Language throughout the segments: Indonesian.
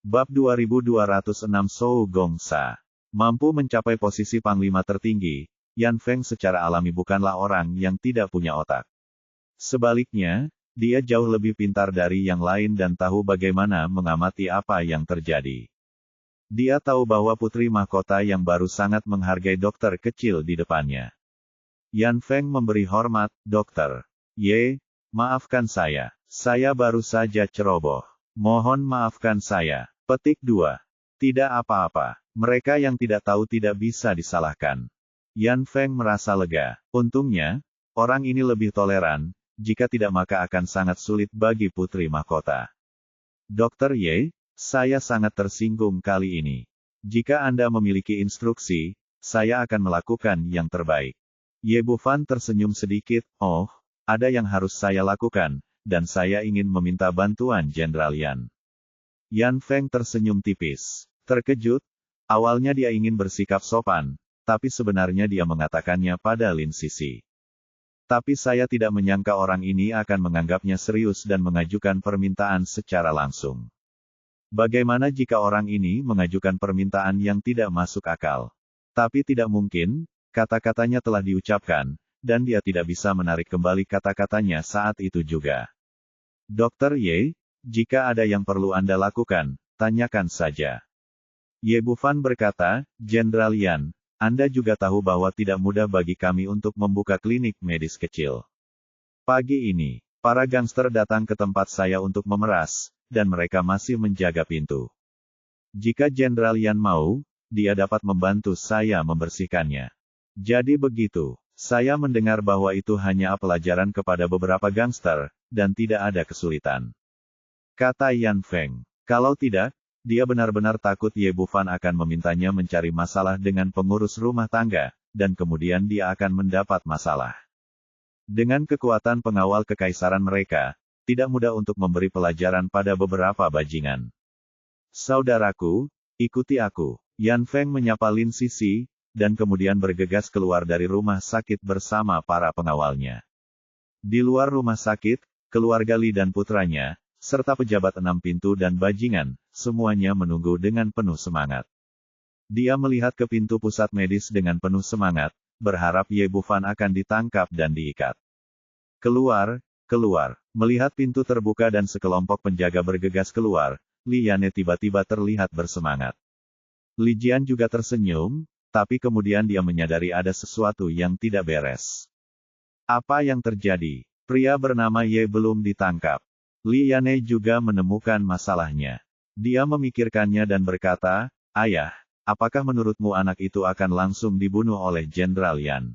Bab 2206 Shou Gongsa. Mampu mencapai posisi panglima tertinggi, Yan Feng secara alami bukanlah orang yang tidak punya otak. Sebaliknya, dia jauh lebih pintar dari yang lain dan tahu bagaimana mengamati apa yang terjadi. Dia tahu bahwa putri mahkota yang baru sangat menghargai dokter kecil di depannya. Yan Feng memberi hormat, "Dokter. Ye, maafkan saya baru saja ceroboh. Mohon maafkan saya." Petik 2. Tidak apa-apa. Mereka yang tidak tahu tidak bisa disalahkan. Yan Feng merasa lega. Untungnya, orang ini lebih toleran, jika tidak maka akan sangat sulit bagi putri mahkota. Dokter Ye, saya sangat tersinggung kali ini. Jika Anda memiliki instruksi, saya akan melakukan yang terbaik. Ye Bufan tersenyum sedikit, "Oh, ada yang harus saya lakukan, dan saya ingin meminta bantuan Jenderal Yan." Yan Feng tersenyum tipis. Terkejut, awalnya dia ingin bersikap sopan, tapi sebenarnya dia mengatakannya pada Lin Sisi. Tapi saya tidak menyangka orang ini akan menganggapnya serius dan mengajukan permintaan secara langsung. Bagaimana jika orang ini mengajukan permintaan yang tidak masuk akal? Tapi tidak mungkin, kata-katanya telah diucapkan, dan dia tidak bisa menarik kembali kata-katanya saat itu juga. Dokter Ye, jika ada yang perlu Anda lakukan, tanyakan saja. Ye Bufan berkata, "Jenderal Yan, Anda juga tahu bahwa tidak mudah bagi kami untuk membuka klinik medis kecil. Pagi ini, para gangster datang ke tempat saya untuk memeras, dan mereka masih menjaga pintu. Jika Jenderal Yan mau, dia dapat membantu saya membersihkannya. Jadi begitu, saya mendengar bahwa itu hanya pelajaran kepada beberapa gangster, dan tidak ada kesulitan," kata Yan Feng. Kalau tidak, dia benar-benar takut Ye Bufan akan memintanya mencari masalah dengan pengurus rumah tangga, dan kemudian dia akan mendapat masalah. Dengan kekuatan pengawal kekaisaran mereka, tidak mudah untuk memberi pelajaran pada beberapa bajingan. "Saudaraku, ikuti aku." Yan Feng menyapa Lin Sisi, dan kemudian bergegas keluar dari rumah sakit bersama para pengawalnya. Di luar rumah sakit, keluarga Li dan putranya, serta pejabat 6 pintu dan bajingan, semuanya menunggu dengan penuh semangat. Dia melihat ke pintu pusat medis dengan penuh semangat, berharap Ye Bufan akan ditangkap dan diikat. Keluar. Melihat pintu terbuka dan sekelompok penjaga bergegas keluar, Li Yane tiba-tiba terlihat bersemangat. Li Jian juga tersenyum, tapi kemudian dia menyadari ada sesuatu yang tidak beres. Apa yang terjadi? Pria bernama Ye belum ditangkap. Li Yane juga menemukan masalahnya. Dia memikirkannya dan berkata, "Ayah, apakah menurutmu anak itu akan langsung dibunuh oleh Jenderal Yan?"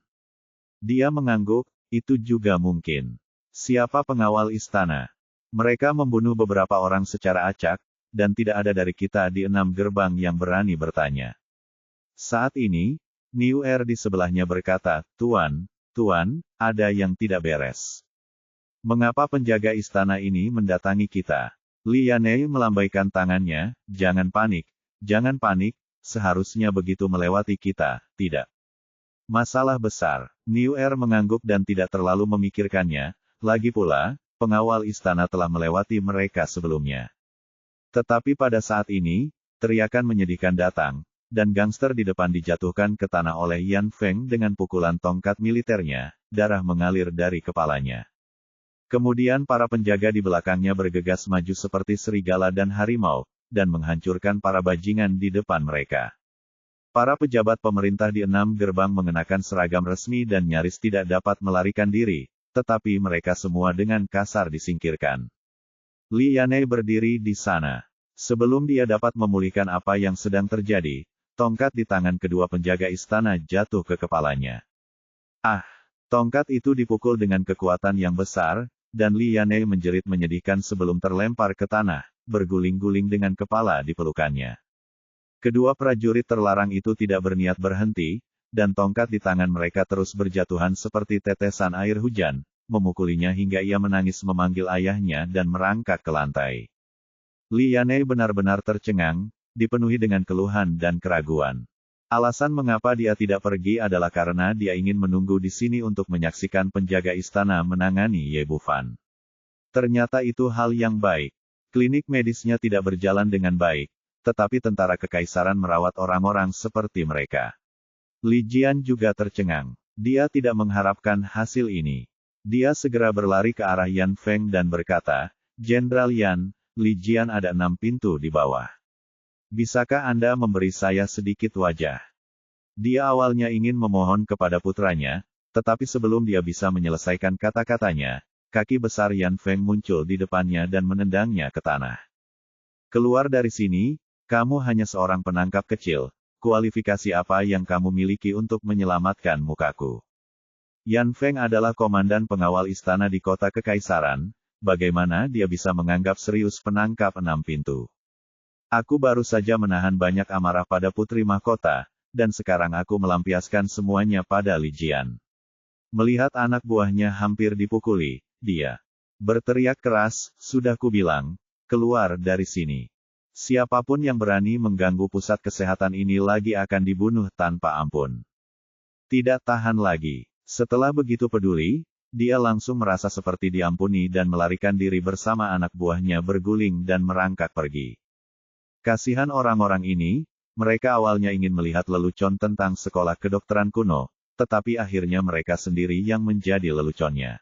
Dia mengangguk, "Itu juga mungkin. Siapa pengawal istana? Mereka membunuh beberapa orang secara acak, dan tidak ada dari kita di 6 gerbang yang berani bertanya." Saat ini, Niu Er di sebelahnya berkata, Tuan, ada yang tidak beres. "Mengapa penjaga istana ini mendatangi kita?" Li Yane melambaikan tangannya, jangan panik, seharusnya begitu melewati kita, tidak masalah besar." Niu Er mengangguk dan tidak terlalu memikirkannya, lagi pula, pengawal istana telah melewati mereka sebelumnya. Tetapi pada saat ini, teriakan menyedihkan datang, dan gangster di depan dijatuhkan ke tanah oleh Yan Feng dengan pukulan tongkat militernya, darah mengalir dari kepalanya. Kemudian para penjaga di belakangnya bergegas maju seperti serigala dan harimau, dan menghancurkan para bajingan di depan mereka. Para pejabat pemerintah di 6 gerbang mengenakan seragam resmi dan nyaris tidak dapat melarikan diri, tetapi mereka semua dengan kasar disingkirkan. Li Yane berdiri di sana. Sebelum dia dapat memulihkan apa yang sedang terjadi, tongkat di tangan kedua penjaga istana jatuh ke kepalanya. Tongkat itu dipukul dengan kekuatan yang besar, dan Li Yane menjerit menyedihkan sebelum terlempar ke tanah, berguling-guling dengan kepala di pelukannya. Kedua prajurit terlarang itu tidak berniat berhenti, dan tongkat di tangan mereka terus berjatuhan seperti tetesan air hujan, memukulinya hingga ia menangis memanggil ayahnya dan merangkak ke lantai. Li Yane benar-benar tercengang, dipenuhi dengan keluhan dan keraguan. Alasan mengapa dia tidak pergi adalah karena dia ingin menunggu di sini untuk menyaksikan penjaga istana menangani Ye Bufan. Ternyata itu hal yang baik. Klinik medisnya tidak berjalan dengan baik, tetapi tentara kekaisaran merawat orang-orang seperti mereka. Li Jian juga tercengang. Dia tidak mengharapkan hasil ini. Dia segera berlari ke arah Yan Feng dan berkata, "Jenderal Yan, Li Jian ada 6 pintu di bawah. Bisakah Anda memberi saya sedikit wajah?" Dia awalnya ingin memohon kepada putranya, tetapi sebelum dia bisa menyelesaikan kata-katanya, kaki besar Yan Feng muncul di depannya dan menendangnya ke tanah. "Keluar dari sini, kamu hanya seorang penangkap kecil. Kualifikasi apa yang kamu miliki untuk menyelamatkan mukaku?" Yan Feng adalah komandan pengawal istana di kota kekaisaran, bagaimana dia bisa menganggap serius penangkap 6 pintu? "Aku baru saja menahan banyak amarah pada putri mahkota, dan sekarang aku melampiaskan semuanya pada Li Jian." Melihat anak buahnya hampir dipukuli, dia berteriak keras, "Sudah kubilang, keluar dari sini. Siapapun yang berani mengganggu pusat kesehatan ini lagi akan dibunuh tanpa ampun." Tidak tahan lagi. Setelah begitu peduli, dia langsung merasa seperti diampuni dan melarikan diri bersama anak buahnya berguling dan merangkak pergi. Kasihan orang-orang ini, mereka awalnya ingin melihat lelucon tentang sekolah kedokteran kuno, tetapi akhirnya mereka sendiri yang menjadi leluconnya.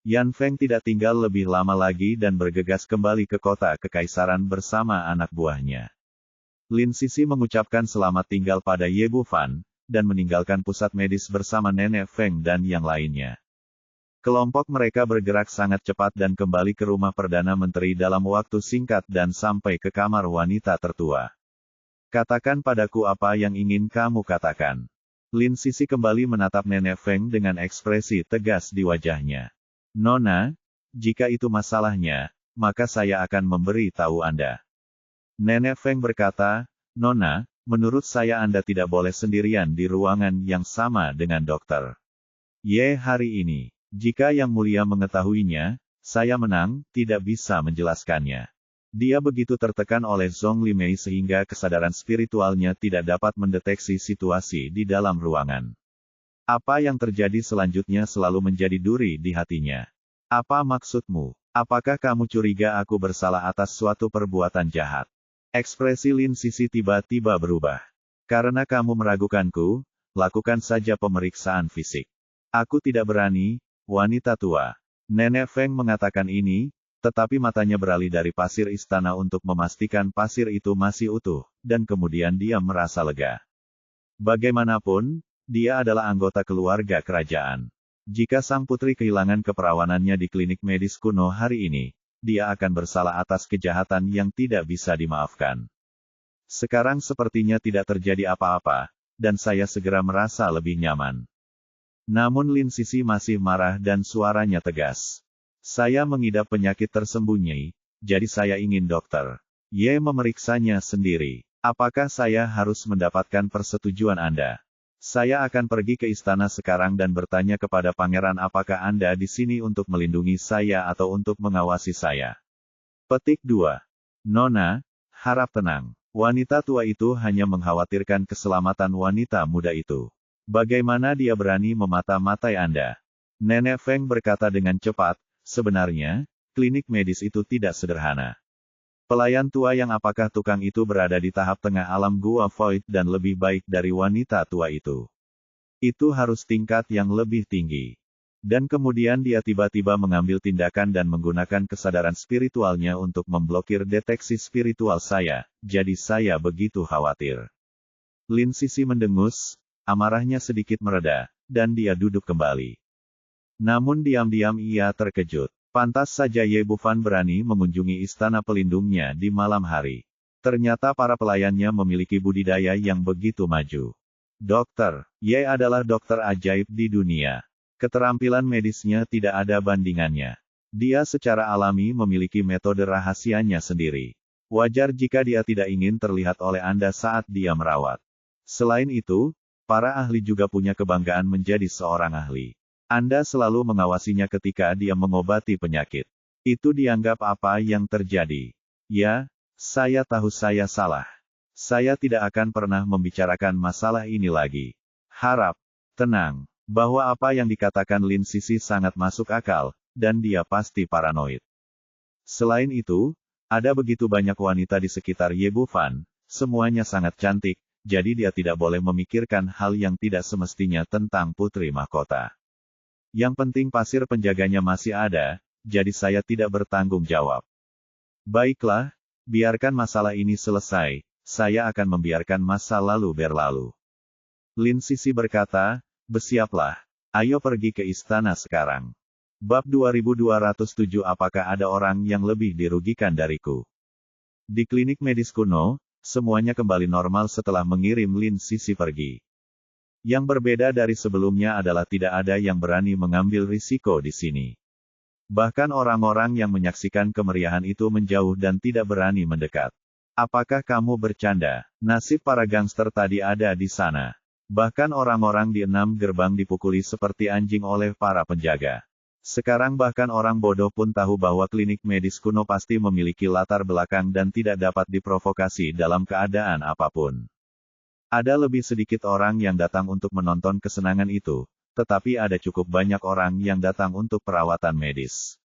Yan Feng tidak tinggal lebih lama lagi dan bergegas kembali ke kota kekaisaran bersama anak buahnya. Lin Sisi mengucapkan selamat tinggal pada Ye Bufan, dan meninggalkan pusat medis bersama Nenek Feng dan yang lainnya. Kelompok mereka bergerak sangat cepat dan kembali ke rumah Perdana Menteri dalam waktu singkat dan sampai ke kamar wanita tertua. "Katakan padaku apa yang ingin kamu katakan." Lin Sisi kembali menatap Nenek Feng dengan ekspresi tegas di wajahnya. "Nona, jika itu masalahnya, maka saya akan memberi tahu Anda." Nenek Feng berkata, "Nona, menurut saya Anda tidak boleh sendirian di ruangan yang sama dengan dokter Ye hari ini. Jika Yang Mulia mengetahuinya, saya menang, tidak bisa menjelaskannya." Dia begitu tertekan oleh Zhong Limei sehingga kesadaran spiritualnya tidak dapat mendeteksi situasi di dalam ruangan. Apa yang terjadi selanjutnya selalu menjadi duri di hatinya. "Apa maksudmu? Apakah kamu curiga aku bersalah atas suatu perbuatan jahat?" Ekspresi Lin Sisi tiba-tiba berubah. "Karena kamu meragukanku, lakukan saja pemeriksaan fisik." "Aku tidak berani, wanita tua." Nenek Feng mengatakan ini, tetapi matanya beralih dari pasir istana untuk memastikan pasir itu masih utuh, dan kemudian dia merasa lega. Bagaimanapun, dia adalah anggota keluarga kerajaan. Jika sang putri kehilangan keperawanannya di klinik medis kuno hari ini, dia akan bersalah atas kejahatan yang tidak bisa dimaafkan. Sekarang sepertinya tidak terjadi apa-apa, dan saya segera merasa lebih nyaman. Namun Lin Sisi masih marah dan suaranya tegas. "Saya mengidap penyakit tersembunyi, jadi saya ingin dokter Ye memeriksanya sendiri. Apakah saya harus mendapatkan persetujuan Anda? Saya akan pergi ke istana sekarang dan bertanya kepada pangeran apakah Anda di sini untuk melindungi saya atau untuk mengawasi saya." Petik 2. "Nona, harap tenang. Wanita tua itu hanya mengkhawatirkan keselamatan wanita muda itu. Bagaimana dia berani memata-matai Anda?" Nenek Feng berkata dengan cepat, "Sebenarnya, klinik medis itu tidak sederhana. Pelayan tua yang apakah tukang itu berada di tahap tengah alam gua void dan lebih baik dari wanita tua itu. Itu harus tingkat yang lebih tinggi." Dan kemudian dia tiba-tiba mengambil tindakan dan menggunakan kesadaran spiritualnya untuk memblokir deteksi spiritual saya, jadi saya begitu khawatir. Lin Sisi mendengus, amarahnya sedikit mereda, dan dia duduk kembali. Namun diam-diam ia terkejut. Pantas saja Ye Bufan berani mengunjungi istana pelindungnya di malam hari. Ternyata para pelayannya memiliki budidaya yang begitu maju. Dokter Ye adalah dokter ajaib di dunia. Keterampilan medisnya tidak ada bandingannya. Dia secara alami memiliki metode rahasianya sendiri. Wajar jika dia tidak ingin terlihat oleh Anda saat dia merawat. Selain itu, para ahli juga punya kebanggaan menjadi seorang ahli. Anda selalu mengawasinya ketika dia mengobati penyakit. Itu dianggap apa yang terjadi. Ya, saya tahu saya salah. Saya tidak akan pernah membicarakan masalah ini lagi. Harap tenang, bahwa apa yang dikatakan Lin Sisi sangat masuk akal, dan dia pasti paranoid. Selain itu, Ada begitu banyak wanita di sekitar Ye Bufan, semuanya sangat cantik, jadi dia tidak boleh memikirkan hal yang tidak semestinya tentang putri mahkota. Yang penting pasir penjaganya masih ada, jadi saya tidak bertanggung jawab. Baiklah, biarkan masalah ini selesai, saya akan membiarkan masa lalu berlalu. Lin Sisi berkata, bersiaplah, ayo pergi ke istana sekarang. Bab 2207 Apakah ada orang yang lebih dirugikan dariku? Di klinik medis kuno, semuanya kembali normal setelah mengirim Lin Sisi pergi. Yang berbeda dari sebelumnya adalah tidak ada yang berani mengambil risiko di sini. Bahkan orang-orang yang menyaksikan kemeriahan itu menjauh dan tidak berani mendekat. Apakah kamu bercanda? Nasib para gangster tadi ada di sana. Bahkan orang-orang di 6 gerbang dipukuli seperti anjing oleh para penjaga. Sekarang bahkan orang bodoh pun tahu bahwa klinik medis kuno pasti memiliki latar belakang dan tidak dapat diprovokasi dalam keadaan apapun. Ada lebih sedikit orang yang datang untuk menonton kesenangan itu, tetapi ada cukup banyak orang yang datang untuk perawatan medis.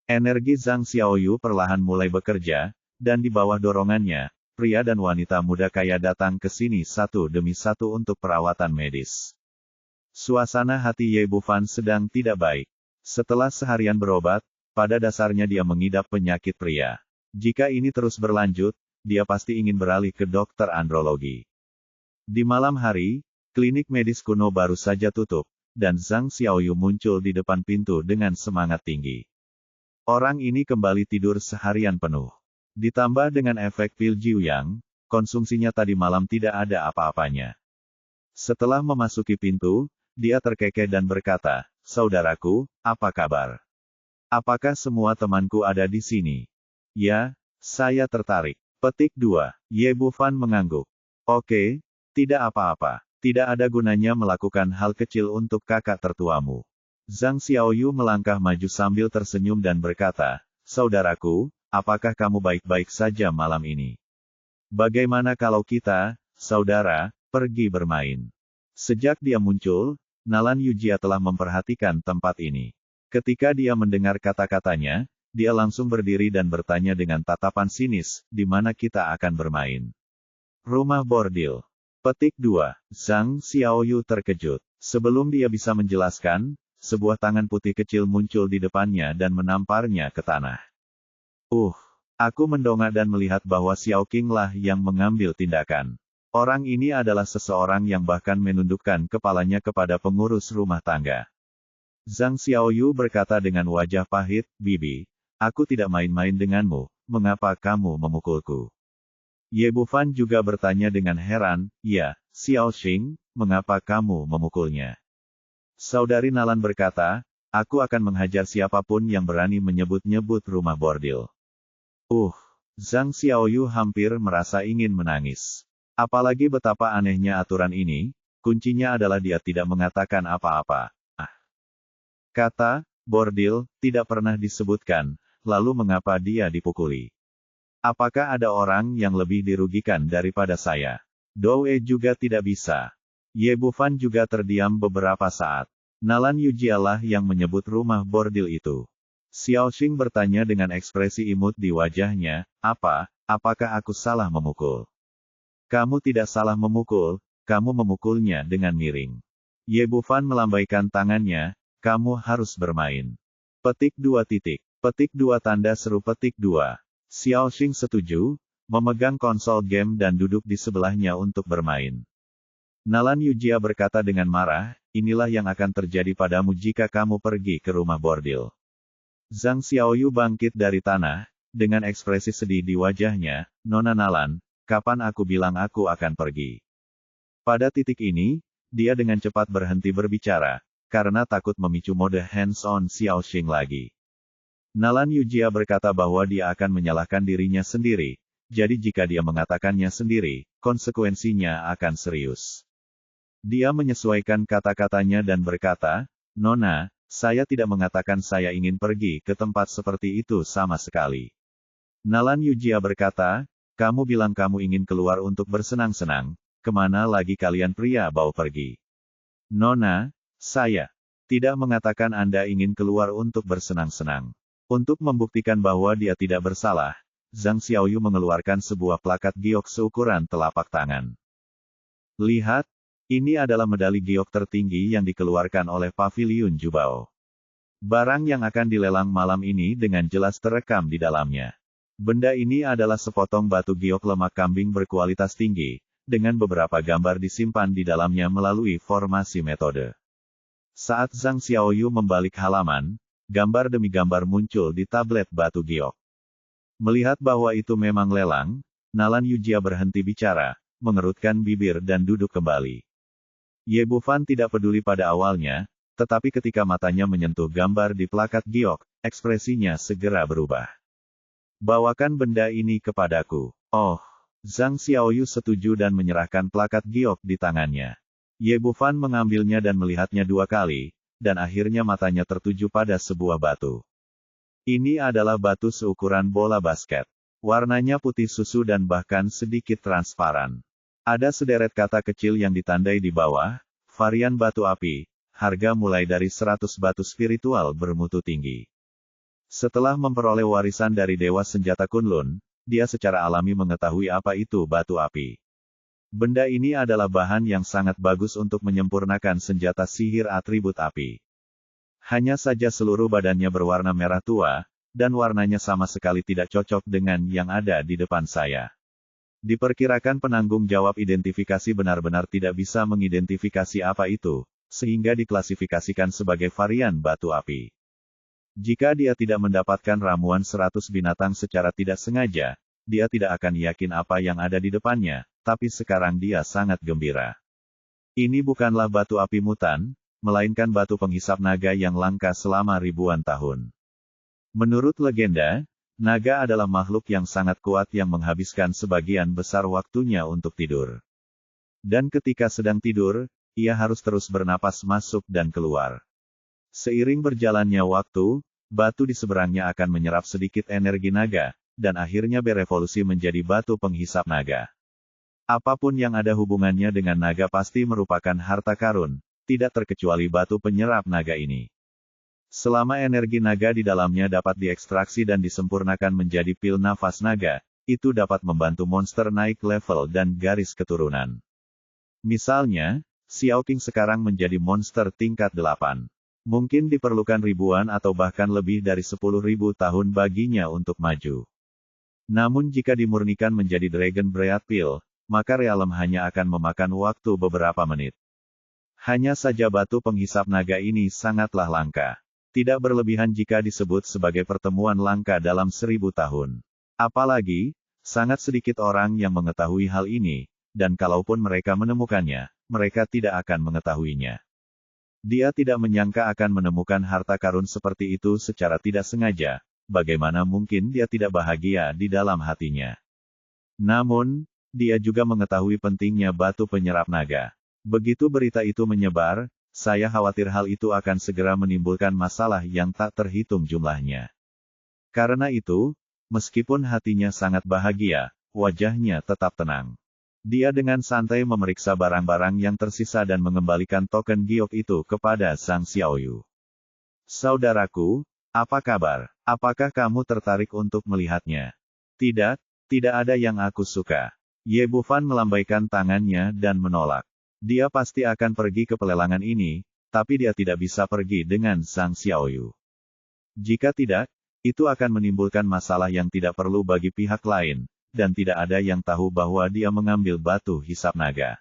Energi Zhang Xiaoyu perlahan mulai bekerja, dan di bawah dorongannya, pria dan wanita muda kaya datang ke sini satu demi satu untuk perawatan medis. Suasana hati Ye Bufan sedang tidak baik. Setelah seharian berobat, pada dasarnya dia mengidap penyakit pria. Jika ini terus berlanjut, dia pasti ingin beralih ke dokter andrologi. Di malam hari, klinik medis kuno baru saja tutup, dan Zhang Xiaoyu muncul di depan pintu dengan semangat tinggi. Orang ini kembali tidur seharian penuh. Ditambah dengan efek pil Jiuyang, konsumsinya tadi malam tidak ada apa-apanya. Setelah memasuki pintu, dia terkekeh dan berkata, "Saudaraku, apa kabar? Apakah semua temanku ada di sini?" "Ya, saya tertarik." Petik 2. Ye Bufan mengangguk. "Oke, tidak apa-apa. Tidak ada gunanya melakukan hal kecil untuk kakak tertuamu." Zhang Xiaoyu melangkah maju sambil tersenyum dan berkata, "Saudaraku, apakah kamu baik-baik saja malam ini? Bagaimana kalau kita, saudara, pergi bermain?" Sejak dia muncul, Nalan Yujia telah memperhatikan tempat ini. Ketika dia mendengar kata-katanya, dia langsung berdiri dan bertanya dengan tatapan sinis, "Di mana kita akan bermain?" "Rumah bordil." Petik 2. Zhang Xiaoyu terkejut. Sebelum dia bisa menjelaskan, sebuah tangan putih kecil muncul di depannya dan menamparnya ke tanah. Aku mendongak dan melihat bahwa Xiao Qing lah yang mengambil tindakan. Orang ini adalah seseorang yang bahkan menundukkan kepalanya kepada pengurus rumah tangga. Zhang Xiaoyu berkata dengan wajah pahit, "Bibi, aku tidak main-main denganmu, mengapa kamu memukulku?" Ye Bufan juga bertanya dengan heran, "Ya, Xiao Xing, mengapa kamu memukulnya?" Saudari Nalan berkata, "Aku akan menghajar siapapun yang berani menyebut-nyebut rumah bordil." Zhang Xiaoyu hampir merasa ingin menangis. Apalagi betapa anehnya aturan ini, kuncinya adalah dia tidak mengatakan apa-apa. Kata, bordil, tidak pernah disebutkan, lalu mengapa dia dipukuli? Apakah ada orang yang lebih dirugikan daripada saya? Doe juga tidak bisa. Ye Bufan juga terdiam beberapa saat. Nalan Yujialah yang menyebut rumah bordil itu. Xiao Xing bertanya dengan ekspresi imut di wajahnya, apakah aku salah memukul? Kamu tidak salah memukul, kamu memukulnya dengan miring. Ye Bufan melambaikan tangannya, kamu harus bermain. Petik 2 titik. Petik 2 tanda seru petik 2. Xiao Xing setuju, memegang konsol game dan duduk di sebelahnya untuk bermain. Nalan Yujia berkata dengan marah, inilah yang akan terjadi padamu jika kamu pergi ke rumah bordil. Zhang Xiaoyu bangkit dari tanah, dengan ekspresi sedih di wajahnya, Nona Nalan, kapan aku bilang aku akan pergi? Pada titik ini, dia dengan cepat berhenti berbicara, karena takut memicu mode hands-on Xiao Xing lagi. Nalan Yujia berkata bahwa dia akan menyalahkan dirinya sendiri, jadi jika dia mengatakannya sendiri, konsekuensinya akan serius. Dia menyesuaikan kata-katanya dan berkata, Nona, saya tidak mengatakan saya ingin pergi ke tempat seperti itu sama sekali. Nalan Yujia berkata, kamu bilang kamu ingin keluar untuk bersenang-senang, kemana lagi kalian pria bau pergi? Nona, saya tidak mengatakan Anda ingin keluar untuk bersenang-senang. Untuk membuktikan bahwa dia tidak bersalah, Zhang Xiaoyu mengeluarkan sebuah plakat giok seukuran telapak tangan. Lihat, ini adalah medali giok tertinggi yang dikeluarkan oleh Paviliun Jubao. Barang yang akan dilelang malam ini dengan jelas terekam di dalamnya. Benda ini adalah sepotong batu giok lemak kambing berkualitas tinggi, dengan beberapa gambar disimpan di dalamnya melalui formasi metode. Saat Zhang Xiaoyu membalik halaman, gambar demi gambar muncul di tablet batu giok. Melihat bahwa itu memang lelang, Nalan Yujia berhenti bicara, mengerutkan bibir dan duduk kembali. Ye Bufan tidak peduli pada awalnya, tetapi ketika matanya menyentuh gambar di plakat giok, ekspresinya segera berubah. Bawakan benda ini kepadaku. Oh, Zhang Xiaoyu setuju dan menyerahkan plakat giok di tangannya. Ye Bufan mengambilnya dan melihatnya 2 kali, dan akhirnya matanya tertuju pada sebuah batu. Ini adalah batu seukuran bola basket. Warnanya putih susu dan bahkan sedikit transparan. Ada sederet kata kecil yang ditandai di bawah, varian batu api, harga mulai dari 100 batu spiritual bermutu tinggi. Setelah memperoleh warisan dari Dewa Senjata Kunlun, dia secara alami mengetahui apa itu batu api. Benda ini adalah bahan yang sangat bagus untuk menyempurnakan senjata sihir atribut api. Hanya saja seluruh badannya berwarna merah tua, dan warnanya sama sekali tidak cocok dengan yang ada di depan saya. Diperkirakan penanggung jawab identifikasi benar-benar tidak bisa mengidentifikasi apa itu, sehingga diklasifikasikan sebagai varian batu api. Jika dia tidak mendapatkan ramuan 100 binatang secara tidak sengaja, dia tidak akan yakin apa yang ada di depannya, tapi sekarang dia sangat gembira. Ini bukanlah batu api mutan, melainkan batu penghisap naga yang langka selama ribuan tahun. Menurut legenda, naga adalah makhluk yang sangat kuat yang menghabiskan sebagian besar waktunya untuk tidur. Dan ketika sedang tidur, ia harus terus bernapas masuk dan keluar. Seiring berjalannya waktu, batu di seberangnya akan menyerap sedikit energi naga, dan akhirnya berevolusi menjadi batu penghisap naga. Apapun yang ada hubungannya dengan naga pasti merupakan harta karun, tidak terkecuali batu penyerap naga ini. Selama energi naga di dalamnya dapat diekstraksi dan disempurnakan menjadi pil nafas naga, itu dapat membantu monster naik level dan garis keturunan. Misalnya, Xiao Qing sekarang menjadi monster tingkat 8. Mungkin diperlukan ribuan atau bahkan lebih dari 10.000 tahun baginya untuk maju. Namun jika dimurnikan menjadi Dragon Breath Pill, maka realem hanya akan memakan waktu beberapa menit. Hanya saja batu penghisap naga ini sangatlah langka. Tidak berlebihan jika disebut sebagai pertemuan langka dalam 1000 tahun. Apalagi, sangat sedikit orang yang mengetahui hal ini, dan kalaupun mereka menemukannya, mereka tidak akan mengetahuinya. Dia tidak menyangka akan menemukan harta karun seperti itu secara tidak sengaja, bagaimana mungkin dia tidak bahagia di dalam hatinya. Namun, dia juga mengetahui pentingnya batu penyerap naga. Begitu berita itu menyebar, saya khawatir hal itu akan segera menimbulkan masalah yang tak terhitung jumlahnya. Karena itu, meskipun hatinya sangat bahagia, wajahnya tetap tenang. Dia dengan santai memeriksa barang-barang yang tersisa dan mengembalikan token giok itu kepada Zhang Xiaoyu. Saudaraku, apa kabar? Apakah kamu tertarik untuk melihatnya? Tidak, tidak ada yang aku suka. Ye Bufan melambaikan tangannya dan menolak. Dia pasti akan pergi ke pelelangan ini, tapi dia tidak bisa pergi dengan Zhang Xiaoyu. Jika tidak, itu akan menimbulkan masalah yang tidak perlu bagi pihak lain, dan tidak ada yang tahu bahwa dia mengambil batu hisap naga.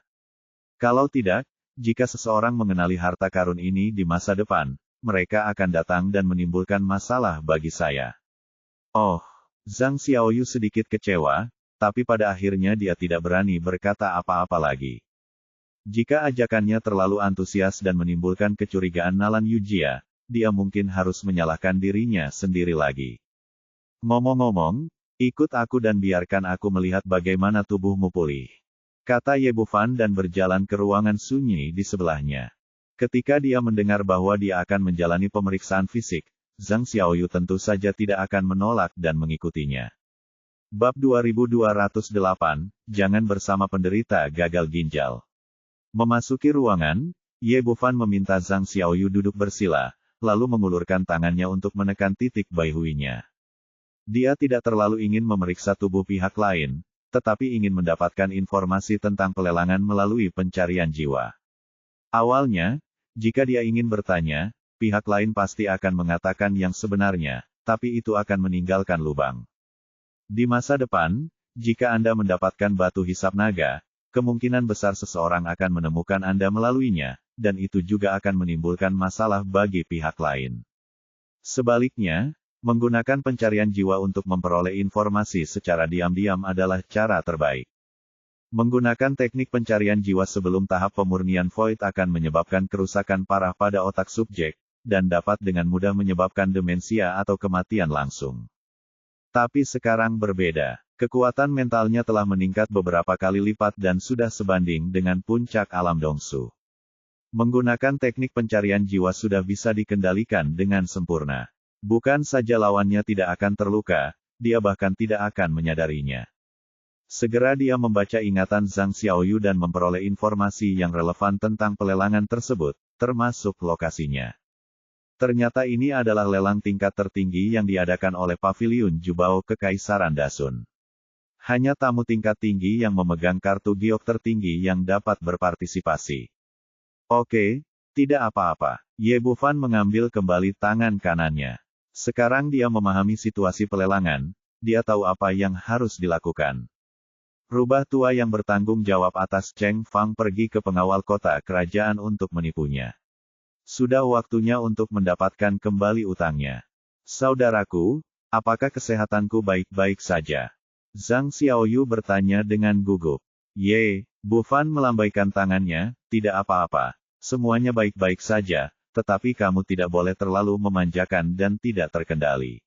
Kalau tidak, jika seseorang mengenali harta karun ini di masa depan, mereka akan datang dan menimbulkan masalah bagi saya. Oh, Zhang Xiaoyu sedikit kecewa, tapi pada akhirnya dia tidak berani berkata apa-apa lagi. Jika ajakannya terlalu antusias dan menimbulkan kecurigaan Nalan Yujia, dia mungkin harus menyalahkan dirinya sendiri lagi. Ngomong-ngomong, ikut aku dan biarkan aku melihat bagaimana tubuhmu pulih. Kata Ye Bufan dan berjalan ke ruangan sunyi di sebelahnya. Ketika dia mendengar bahwa dia akan menjalani pemeriksaan fisik, Zhang Xiaoyu tentu saja tidak akan menolak dan mengikutinya. Bab 2208, Jangan bersama penderita gagal ginjal. Memasuki ruangan, Ye Bufan meminta Zhang Xiaoyu duduk bersila, lalu mengulurkan tangannya untuk menekan titik baihuinya. Dia tidak terlalu ingin memeriksa tubuh pihak lain, tetapi ingin mendapatkan informasi tentang pelelangan melalui pencarian jiwa. Awalnya, jika dia ingin bertanya, pihak lain pasti akan mengatakan yang sebenarnya, tapi itu akan meninggalkan lubang. Di masa depan, jika Anda mendapatkan batu hisap naga, kemungkinan besar seseorang akan menemukan Anda melaluinya, dan itu juga akan menimbulkan masalah bagi pihak lain. Sebaliknya, menggunakan pencarian jiwa untuk memperoleh informasi secara diam-diam adalah cara terbaik. Menggunakan teknik pencarian jiwa sebelum tahap pemurnian void akan menyebabkan kerusakan parah pada otak subjek, dan dapat dengan mudah menyebabkan demensia atau kematian langsung. Tapi sekarang berbeda. Kekuatan mentalnya telah meningkat beberapa kali lipat dan sudah sebanding dengan puncak alam Dongsu. Menggunakan teknik pencarian jiwa sudah bisa dikendalikan dengan sempurna. Bukan saja lawannya tidak akan terluka, dia bahkan tidak akan menyadarinya. Segera dia membaca ingatan Zhang Xiaoyu dan memperoleh informasi yang relevan tentang pelelangan tersebut, termasuk lokasinya. Ternyata ini adalah lelang tingkat tertinggi yang diadakan oleh Paviliun Jubao Kekaisaran Dasun. Hanya tamu tingkat tinggi yang memegang kartu giok tertinggi yang dapat berpartisipasi. Oke, tidak apa-apa. Ye Bufan mengambil kembali tangan kanannya. Sekarang dia memahami situasi pelelangan, dia tahu apa yang harus dilakukan. Rubah tua yang bertanggung jawab atas Cheng Fang pergi ke pengawal kota kerajaan untuk menipunya. Sudah waktunya untuk mendapatkan kembali utangnya. Saudaraku, apakah kesehatanku baik-baik saja? Zhang Xiaoyu bertanya dengan gugup. Ye, Bufan melambaikan tangannya, tidak apa-apa. Semuanya baik-baik saja, tetapi kamu tidak boleh terlalu memanjakan dan tidak terkendali.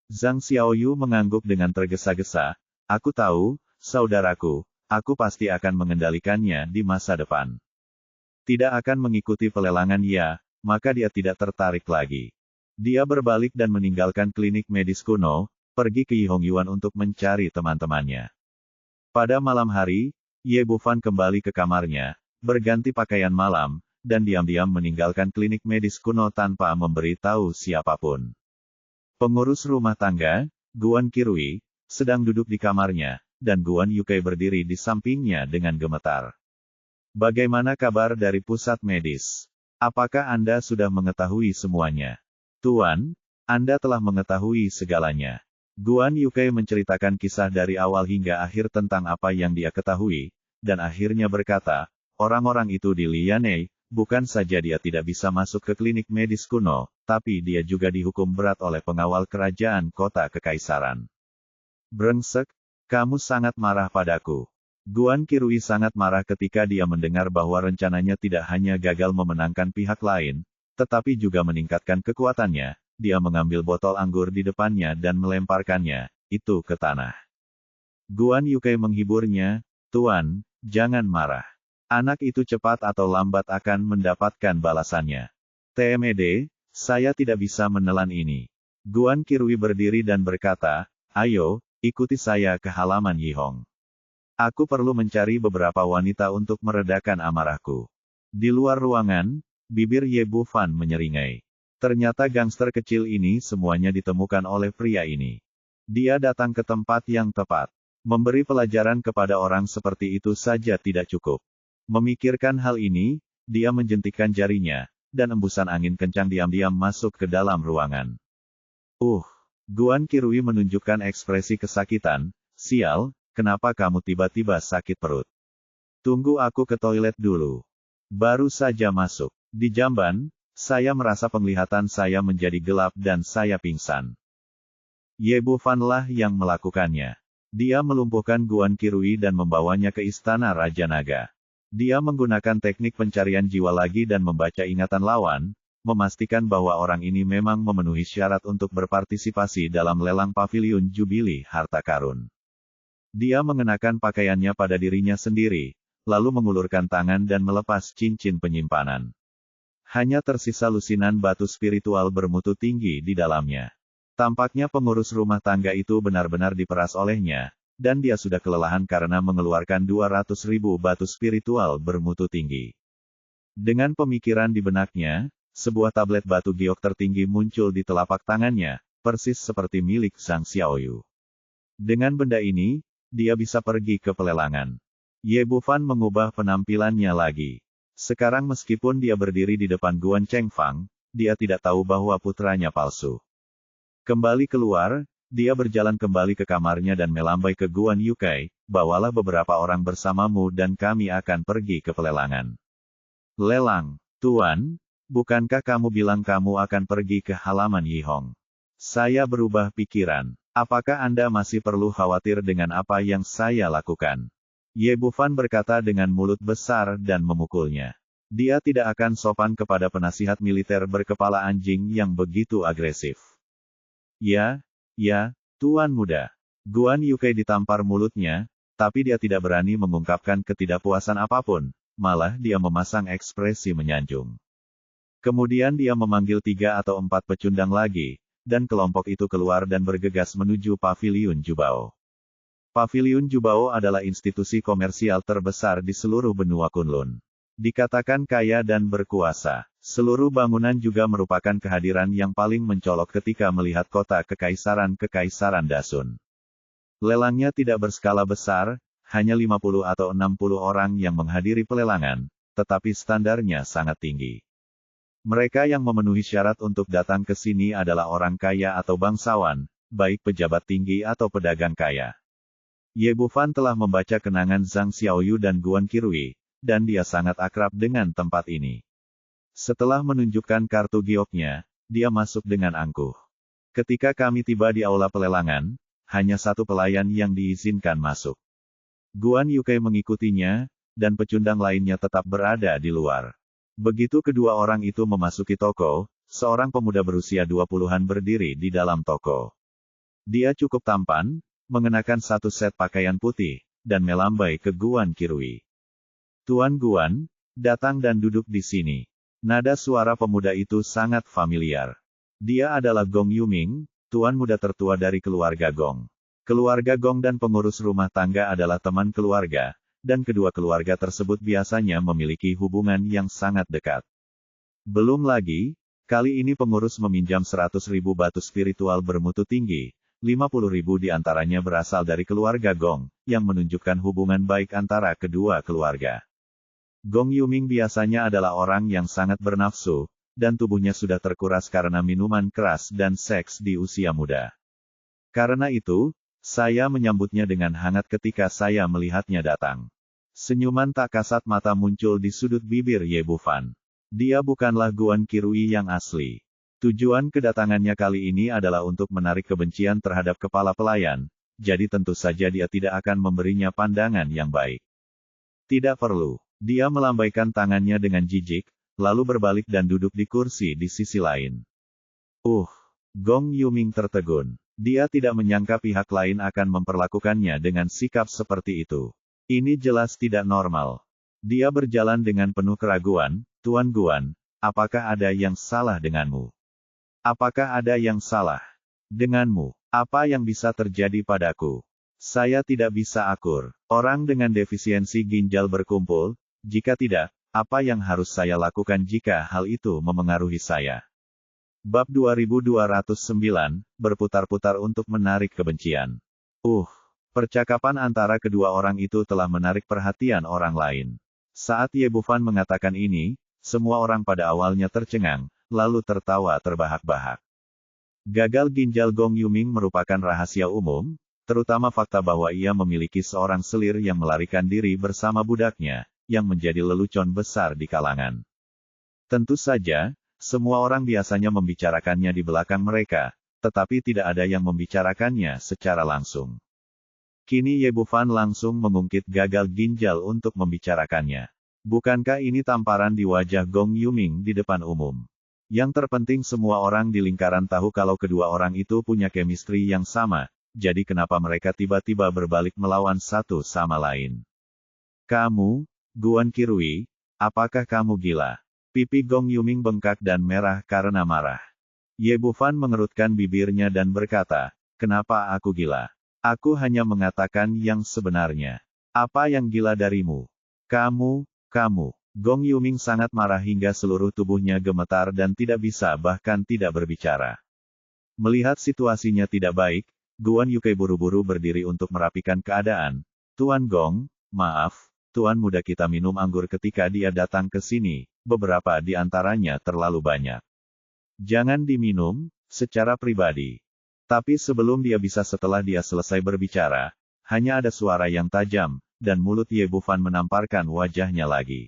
Zhang Xiaoyu mengangguk dengan tergesa-gesa. Aku tahu, saudaraku, aku pasti akan mengendalikannya di masa depan. Tidak akan mengikuti pelelangan ya, maka dia tidak tertarik lagi. Dia berbalik dan meninggalkan klinik medis kuno, pergi ke Yihongyuan untuk mencari teman-temannya. Pada malam hari, Ye Bufan kembali ke kamarnya, berganti pakaian malam, dan diam-diam meninggalkan klinik medis kuno tanpa memberi tahu siapapun. Pengurus rumah tangga, Guan Qirui, sedang duduk di kamarnya, dan Guan Yukai berdiri di sampingnya dengan gemetar. Bagaimana kabar dari pusat medis? Apakah Anda sudah mengetahui semuanya? Tuan, Anda telah mengetahui segalanya. Guan Yukai menceritakan kisah dari awal hingga akhir tentang apa yang dia ketahui, dan akhirnya berkata, orang-orang itu di Lianei, bukan saja dia tidak bisa masuk ke klinik medis kuno, tapi dia juga dihukum berat oleh pengawal kerajaan kota kekaisaran. Brengsek, kamu sangat marah padaku. Guan Qirui sangat marah ketika dia mendengar bahwa rencananya tidak hanya gagal memenangkan pihak lain, tetapi juga meningkatkan kekuatannya. Dia mengambil botol anggur di depannya dan melemparkannya, itu ke tanah. Guan Yukai menghiburnya, Tuan, jangan marah. Anak itu cepat atau lambat akan mendapatkan balasannya. TMED, saya tidak bisa menelan ini. Guan Qirui berdiri dan berkata, ayo, ikuti saya ke halaman Yihong. Aku perlu mencari beberapa wanita untuk meredakan amarahku. Di luar ruangan, bibir Ye Bufan menyeringai. Ternyata gangster kecil ini semuanya ditemukan oleh pria ini. Dia datang ke tempat yang tepat. Memberi pelajaran kepada orang seperti itu saja tidak cukup. Memikirkan hal ini, dia menjentikkan jarinya, dan embusan angin kencang diam-diam masuk ke dalam ruangan. Guan Qirui menunjukkan ekspresi kesakitan, sial, kenapa kamu tiba-tiba sakit perut? Tunggu aku ke toilet dulu. Baru saja masuk. Di jamban, saya merasa penglihatan saya menjadi gelap dan saya pingsan. Ye Bufan lah yang melakukannya. Dia melumpuhkan Guan Qirui dan membawanya ke istana Raja Naga. Dia menggunakan teknik pencarian jiwa lagi dan membaca ingatan lawan, memastikan bahwa orang ini memang memenuhi syarat untuk berpartisipasi dalam lelang paviliun Jubili Harta Karun. Dia mengenakan pakaiannya pada dirinya sendiri, lalu mengulurkan tangan dan melepas cincin penyimpanan. Hanya tersisa lusinan batu spiritual bermutu tinggi di dalamnya. Tampaknya pengurus rumah tangga itu benar-benar diperas olehnya, dan dia sudah kelelahan karena mengeluarkan 200.000 batu spiritual bermutu tinggi. Dengan pemikiran di benaknya, sebuah tablet batu giok tertinggi muncul di telapak tangannya, persis seperti milik Zhang Xiaoyu. Dengan benda ini, dia bisa pergi ke pelelangan. Ye Bufan mengubah penampilannya lagi. Sekarang meskipun dia berdiri di depan Guan Chengfang, dia tidak tahu bahwa putranya palsu. Kembali keluar, dia berjalan kembali ke kamarnya dan melambai ke Guan Yukai, bawalah beberapa orang bersamamu dan kami akan pergi ke pelelangan. Lelang, Tuan, bukankah kamu bilang kamu akan pergi ke halaman Yihong? Saya berubah pikiran. Apakah Anda masih perlu khawatir dengan apa yang saya lakukan? Ye Bufan berkata dengan mulut besar dan memukulnya. Dia tidak akan sopan kepada penasihat militer berkepala anjing yang begitu agresif. Ya, Tuan muda. Guan Yukai ditampar mulutnya, tapi dia tidak berani mengungkapkan ketidakpuasan apapun, malah dia memasang ekspresi menyanjung. Kemudian dia memanggil 3 atau 4 pecundang lagi, dan kelompok itu keluar dan bergegas menuju Paviliun Jubao. Paviliun Jubao adalah institusi komersial terbesar di seluruh benua Kunlun. Dikatakan kaya dan berkuasa. Seluruh bangunan juga merupakan kehadiran yang paling mencolok ketika melihat kota Kekaisaran Dasun. Lelangnya tidak berskala besar, hanya 50 atau 60 orang yang menghadiri pelelangan, tetapi standarnya sangat tinggi. Mereka yang memenuhi syarat untuk datang ke sini adalah orang kaya atau bangsawan, baik pejabat tinggi atau pedagang kaya. Ye Bufan telah membaca kenangan Zhang Xiaoyu dan Guan Qirui, dan dia sangat akrab dengan tempat ini. Setelah menunjukkan kartu gioknya, dia masuk dengan angkuh. Ketika kami tiba di aula pelelangan, hanya 1 pelayan yang diizinkan masuk. Guan Yukai mengikutinya, dan pecundang lainnya tetap berada di luar. Begitu kedua orang itu memasuki toko, seorang pemuda berusia 20-an berdiri di dalam toko. Dia cukup tampan, mengenakan 1 set pakaian putih, dan melambai ke Guan Qirui. Tuan Guan, datang dan duduk di sini. Nada suara pemuda itu sangat familiar. Dia adalah Gong Yuming, tuan muda tertua dari keluarga Gong. Keluarga Gong dan pengurus rumah tangga adalah teman keluarga, dan kedua keluarga tersebut biasanya memiliki hubungan yang sangat dekat. Belum lagi, kali ini pengurus meminjam 100.000 batu spiritual bermutu tinggi, 50.000 diantaranya berasal dari keluarga Gong, yang menunjukkan hubungan baik antara kedua keluarga. Gong Yuming biasanya adalah orang yang sangat bernafsu, dan tubuhnya sudah terkuras karena minuman keras dan seks di usia muda. Karena itu, saya menyambutnya dengan hangat ketika saya melihatnya datang. Senyuman tak kasat mata muncul di sudut bibir Ye Bufan. Dia bukanlah Guan Qirui yang asli. Tujuan kedatangannya kali ini adalah untuk menarik kebencian terhadap kepala pelayan, jadi tentu saja dia tidak akan memberinya pandangan yang baik. Tidak perlu. Dia melambaikan tangannya dengan jijik, lalu berbalik dan duduk di kursi di sisi lain. Gong Yuming tertegun. Dia tidak menyangka pihak lain akan memperlakukannya dengan sikap seperti itu. Ini jelas tidak normal. Dia berjalan dengan penuh keraguan. Tuan Guan, apakah ada yang salah denganmu? Apakah ada yang salah denganmu? Apa yang bisa terjadi padaku? Saya tidak bisa akur. Orang dengan defisiensi ginjal berkumpul. Jika tidak, apa yang harus saya lakukan jika hal itu memengaruhi saya? Bab 2209, berputar-putar untuk menarik kebencian. Percakapan antara kedua orang itu telah menarik perhatian orang lain. Saat Ye Bufan mengatakan ini, semua orang pada awalnya tercengang, lalu tertawa terbahak-bahak. Gagal ginjal Gong Yuming merupakan rahasia umum, terutama fakta bahwa ia memiliki seorang selir yang melarikan diri bersama budaknya, yang menjadi lelucon besar di kalangan. Tentu saja, semua orang biasanya membicarakannya di belakang mereka, tetapi tidak ada yang membicarakannya secara langsung. Kini Ye Bufan langsung mengungkit gagal ginjal untuk membicarakannya. Bukankah ini tamparan di wajah Gong Yuming di depan umum? Yang terpenting semua orang di lingkaran tahu kalau kedua orang itu punya chemistry yang sama, jadi kenapa mereka tiba-tiba berbalik melawan satu sama lain? Kamu, Guan Qirui, apakah kamu gila? Pipi Gong Yuming bengkak dan merah karena marah. Ye Bufan mengerutkan bibirnya dan berkata, kenapa aku gila? Aku hanya mengatakan yang sebenarnya. Apa yang gila darimu? Kamu. Gong Yuming sangat marah hingga seluruh tubuhnya gemetar dan tidak bisa bahkan tidak berbicara. Melihat situasinya tidak baik, Guan Yukai buru-buru berdiri untuk merapikan keadaan. Tuan Gong, maaf, Tuan muda kita minum anggur ketika dia datang ke sini, beberapa di antaranya terlalu banyak. Jangan diminum, secara pribadi. Tapi sebelum dia bisa setelah dia selesai berbicara, hanya ada suara yang tajam, dan mulut Ye Bufan menamparkan wajahnya lagi.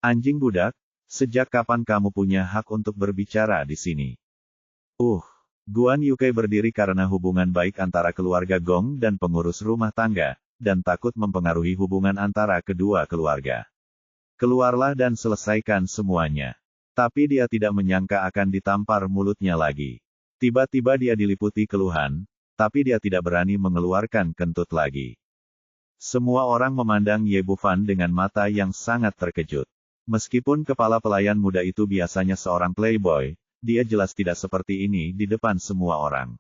Anjing budak, sejak kapan kamu punya hak untuk berbicara di sini? Guan Yukai berdiri karena hubungan baik antara keluarga Gong dan pengurus rumah tangga, dan takut mempengaruhi hubungan antara kedua keluarga. Keluarlah dan selesaikan semuanya. Tapi dia tidak menyangka akan ditampar mulutnya lagi. Tiba-tiba dia diliputi keluhan, tapi dia tidak berani mengeluarkan kentut lagi. Semua orang memandang Ye Bufan dengan mata yang sangat terkejut. Meskipun kepala pelayan muda itu biasanya seorang playboy, dia jelas tidak seperti ini di depan semua orang.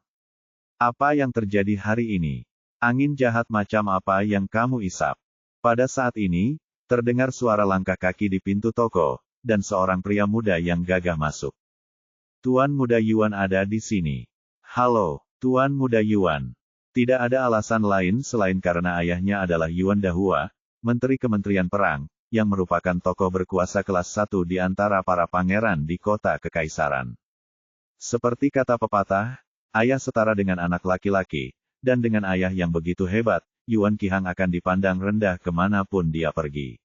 Apa yang terjadi hari ini? Angin jahat macam apa yang kamu isap? Pada saat ini, terdengar suara langkah kaki di pintu toko, dan seorang pria muda yang gagah masuk. Tuan muda Yuan ada di sini. Halo, Tuan muda Yuan. Tidak ada alasan lain selain karena ayahnya adalah Yuan Dahua, Menteri Kementerian Perang, yang merupakan tokoh berkuasa kelas 1 di antara para pangeran di kota kekaisaran. Seperti kata pepatah, ayah setara dengan anak laki-laki, dan dengan ayah yang begitu hebat, Yuan Qihang akan dipandang rendah kemanapun dia pergi.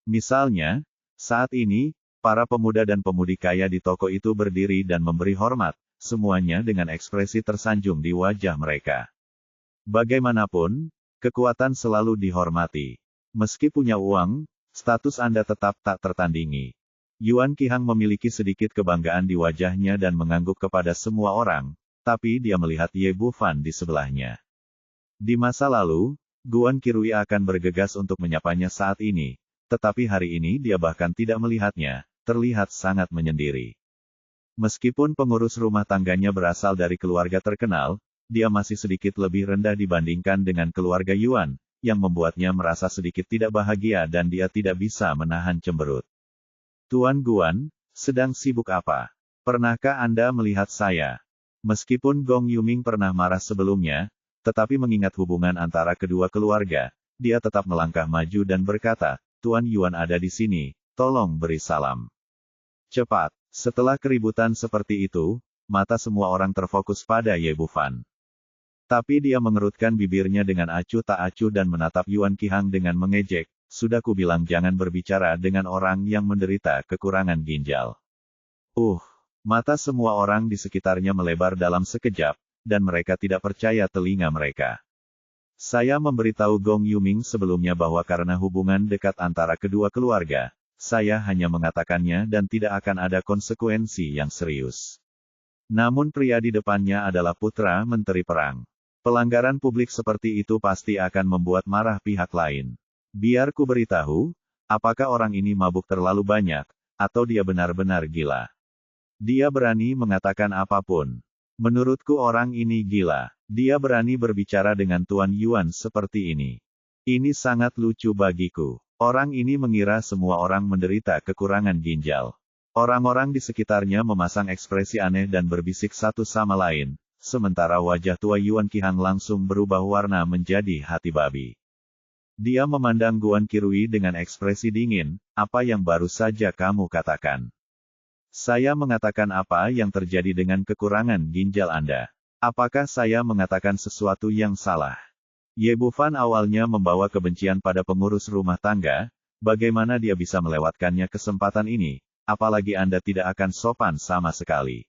Misalnya, saat ini, para pemuda dan pemudi kaya di toko itu berdiri dan memberi hormat, semuanya dengan ekspresi tersanjung di wajah mereka. Bagaimanapun, kekuatan selalu dihormati. Meski punya uang, status Anda tetap tak tertandingi. Yuan Qihang memiliki sedikit kebanggaan di wajahnya dan mengangguk kepada semua orang, tapi dia melihat Ye Bufan di sebelahnya. Di masa lalu, Guan Qirui akan bergegas untuk menyapanya saat ini, tetapi hari ini dia bahkan tidak melihatnya, terlihat sangat menyendiri. Meskipun pengurus rumah tangganya berasal dari keluarga terkenal, dia masih sedikit lebih rendah dibandingkan dengan keluarga Yuan, yang membuatnya merasa sedikit tidak bahagia dan dia tidak bisa menahan cemberut. Tuan Guan, sedang sibuk apa? Pernahkah Anda melihat saya? Meskipun Gong Yuming pernah marah sebelumnya, tetapi mengingat hubungan antara kedua keluarga, dia tetap melangkah maju dan berkata, Tuan Yuan ada di sini, tolong beri salam. Cepat, setelah keributan seperti itu, mata semua orang terfokus pada Ye Bufan. Tapi dia mengerutkan bibirnya dengan acuh tak acuh dan menatap Yuan Qihang dengan mengejek, sudah kubilang jangan berbicara dengan orang yang menderita kekurangan ginjal. Mata semua orang di sekitarnya melebar dalam sekejap, dan mereka tidak percaya telinga mereka. Saya memberitahu Gong Yuming sebelumnya bahwa karena hubungan dekat antara kedua keluarga, saya hanya mengatakannya dan tidak akan ada konsekuensi yang serius. Namun pria di depannya adalah putra Menteri Perang. Pelanggaran publik seperti itu pasti akan membuat marah pihak lain. Biar ku beritahu, apakah orang ini mabuk terlalu banyak, atau dia benar-benar gila. Dia berani mengatakan apapun. Menurutku orang ini gila. Dia berani berbicara dengan Tuan Yuan seperti ini. Ini sangat lucu bagiku. Orang ini mengira semua orang menderita kekurangan ginjal. Orang-orang di sekitarnya memasang ekspresi aneh dan berbisik satu sama lain, sementara wajah tua Yuan Qihang langsung berubah warna menjadi hati babi. Dia memandang Guan Qirui dengan ekspresi dingin, apa yang baru saja kamu katakan? Saya mengatakan apa yang terjadi dengan kekurangan ginjal Anda. Apakah saya mengatakan sesuatu yang salah? Ye Bufan awalnya membawa kebencian pada pengurus rumah tangga, bagaimana dia bisa melewatkannya kesempatan ini, apalagi Anda tidak akan sopan sama sekali.